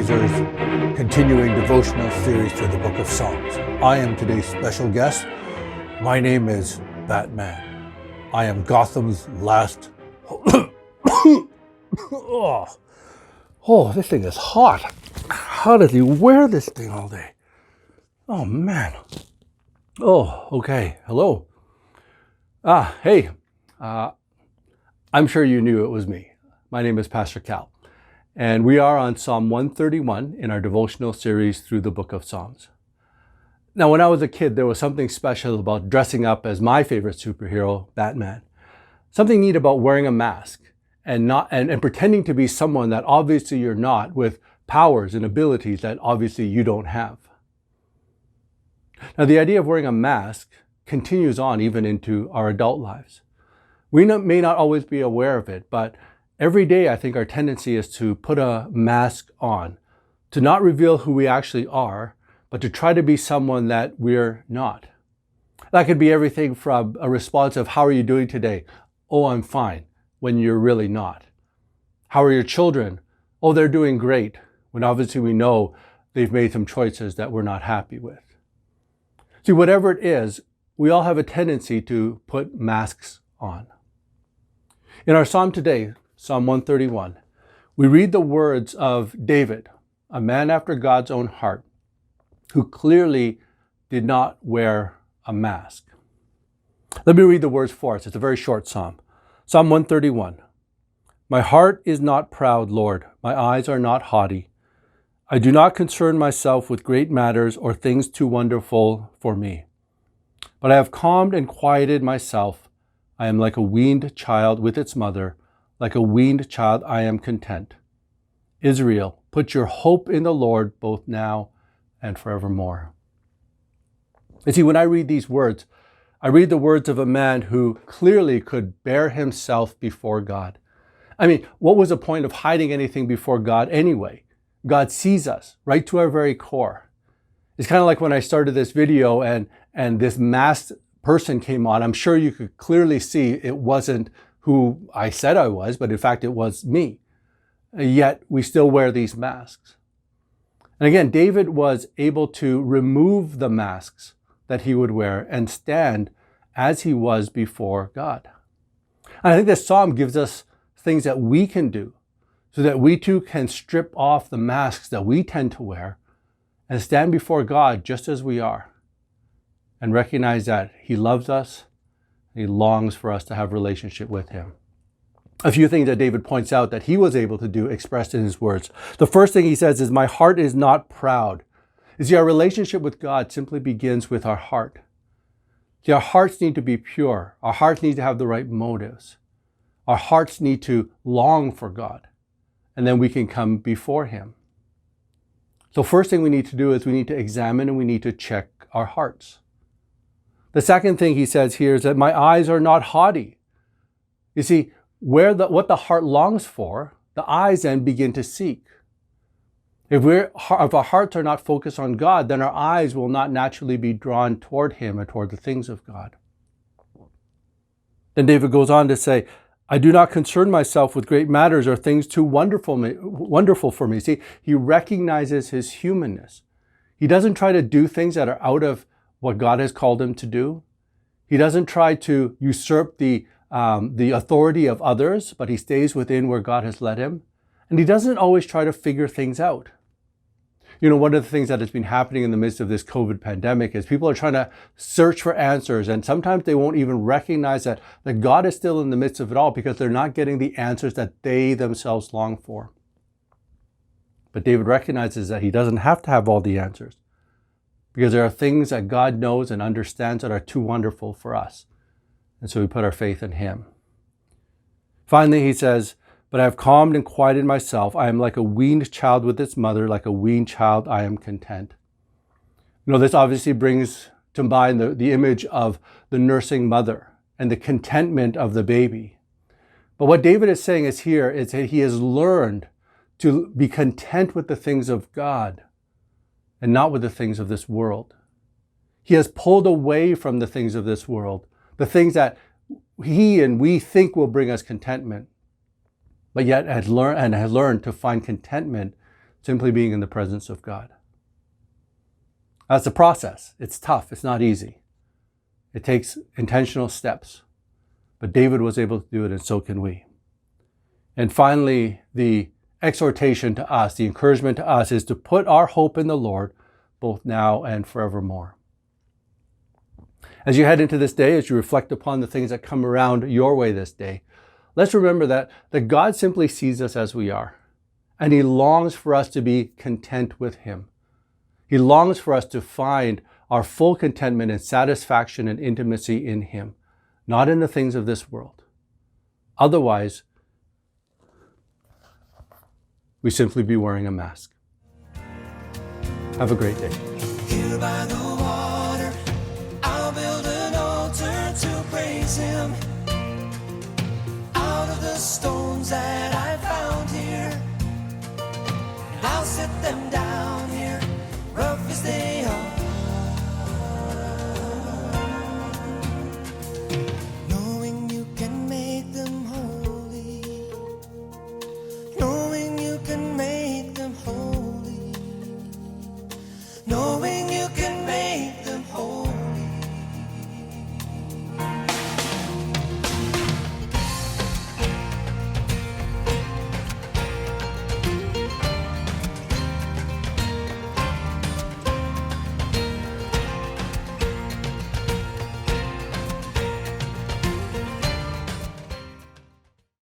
Stargazers, continuing devotional series through the book of Psalms. I am today's special guest. My name is Batman. I am Gotham's last... oh, this thing is hot. How does he wear this thing all day? Oh, man. Oh, okay. Hello. Hey. I'm sure you knew it was me. My name is Pastor Cal. And we are on Psalm 131 in our devotional series through the book of Psalms. Now, when I was a kid, there was something special about dressing up as my favorite superhero, Batman. Something neat about wearing a mask and pretending to be someone that obviously you're not, with powers and abilities that obviously you don't have. Now, the idea of wearing a mask continues on even into our adult lives. We may not always be aware of it, but every day, I think our tendency is to put a mask on, to not reveal who we actually are, but to try to be someone that we're not. That could be everything from a response of, how are you doing today? Oh, I'm fine, when you're really not. How are your children? Oh, they're doing great, when obviously we know they've made some choices that we're not happy with. See, whatever it is, we all have a tendency to put masks on. In our psalm today, Psalm 131, we read the words of David, a man after God's own heart, who clearly did not wear a mask. Let me read the words for us. It's a very short psalm. Psalm 131. My heart is not proud, Lord. My eyes are not haughty. I do not concern myself with great matters or things too wonderful for me. But I have calmed and quieted myself. I am like a weaned child with its mother. Like a weaned child, I am content. Israel, put your hope in the Lord both now and forevermore. You see, when I read these words, I read the words of a man who clearly could bear himself before God. I mean, what was the point of hiding anything before God anyway? God sees us right to our very core. It's kind of like when I started this video and this masked person came on. I'm sure you could clearly see it wasn't who I said I was, but in fact it was me. Yet we still wear these masks. And again, David was able to remove the masks that he would wear and stand as he was before God. And I think this psalm gives us things that we can do so that we too can strip off the masks that we tend to wear and stand before God just as we are and recognize that He loves us. He longs for us to have a relationship with Him. A few things that David points out that he was able to do expressed in his words. The first thing he says is, my heart is not proud. You see, our relationship with God simply begins with our heart. See, our hearts need to be pure. Our hearts need to have the right motives. Our hearts need to long for God. And then we can come before Him. So first thing we need to do is we need to examine and we need to check our hearts. The second thing he says here is that my eyes are not haughty. You see, what the heart longs for, the eyes then begin to seek. If our hearts are not focused on God, then our eyes will not naturally be drawn toward Him or toward the things of God. Then David goes on to say, I do not concern myself with great matters or things too wonderful for me. See, he recognizes his humanness. He doesn't try to do things that are out of what God has called him to do. He doesn't try to usurp the authority of others, but he stays within where God has led him. And he doesn't always try to figure things out. You know, one of the things that has been happening in the midst of this COVID pandemic is people are trying to search for answers, and sometimes they won't even recognize that God is still in the midst of it all because they're not getting the answers that they themselves long for. But David recognizes that he doesn't have to have all the answers, because there are things that God knows and understands that are too wonderful for us. And so we put our faith in Him. Finally, he says, but I have calmed and quieted myself. I am like a weaned child with its mother. Like a weaned child, I am content. You know, this obviously brings to mind the image of the nursing mother and the contentment of the baby. But what David is saying is here is that he has learned to be content with the things of God and not with the things of this world. He has pulled away from the things of this world, the things that he and we think will bring us contentment, but yet has learned to find contentment simply being in the presence of God. That's a process. It's tough. It's not easy. It takes intentional steps. But David was able to do it, and so can we. And finally, the exhortation to us, the encouragement to us, is to put our hope in the Lord, both now and forevermore. As you head into this day, as you reflect upon the things that come around your way this day, let's remember that God simply sees us as we are, and He longs for us to be content with Him. He longs for us to find our full contentment and satisfaction and intimacy in Him, not in the things of this world. Otherwise, we simply be wearing a mask. Have a great day. Here by the water, I'll build an altar to praise Him. Out of the stones that I found here, I'll set them down here, rough as they are. Knowing you can make them holy, knowing you can make them holy, knowing